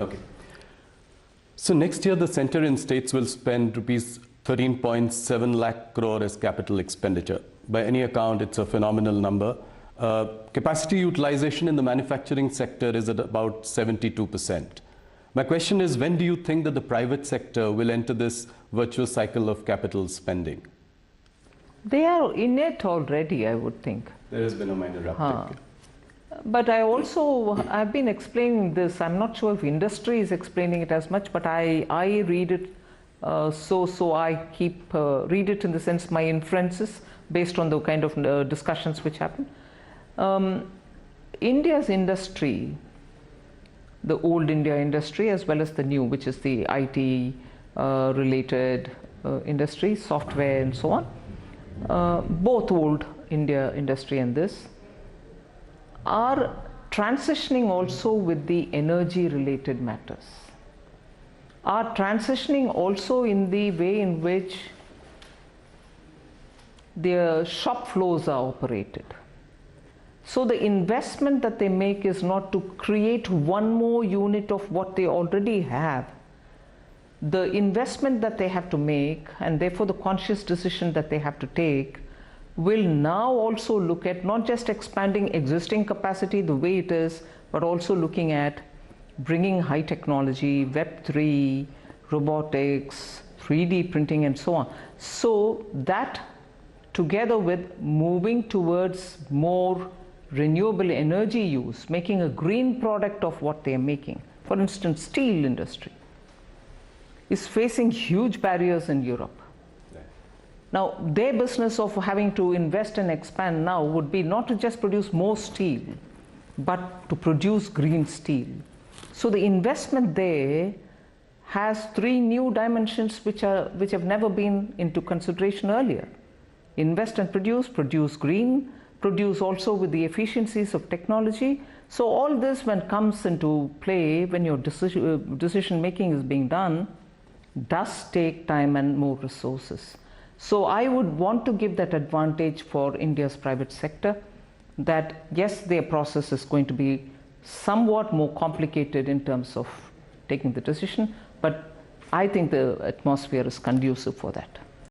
Okay. So next year, the center and states will spend rupees 13.7 lakh crore as capital expenditure. By any account, it's a phenomenal number. Capacity utilization in the manufacturing sector is at about 72%. My question is, when do you think that the private sector will enter this virtuous cycle of capital spending? They are in it already, I would think. There has been a minor uptick. But I've been explaining this. I'm not sure if industry is explaining it as much, but I read it. So I keep read it in the sense my inferences based on the kind of discussions which happen. India's industry, the old India industry as well as the new, which is the IT related industry, software and so on, both old India industry and this, are transitioning also with the energy related matters, are transitioning also in the way in which their shop floors are operated. So the investment that they make is not to create one more unit of what they already have. The investment that they have to make, and therefore the conscious decision that they have to take, will now also look at not just expanding existing capacity the way it is, but also looking at bringing high technology, Web3, robotics, 3D printing and so on. So that together with moving towards more renewable energy use, making a green product of what they are making. For instance, steel industry is facing huge barriers in Europe. Now, their business of having to invest and expand now would be not to just produce more steel, but to produce green steel. So the investment there has three new dimensions which have never been into consideration earlier. Invest and produce green, produce also with the efficiencies of technology. So all this, when comes into play, when your decision making is being done, does take time and more resources. So I would want to give that advantage for India's private sector, that yes, their process is going to be somewhat more complicated in terms of taking the decision, but I think the atmosphere is conducive for that.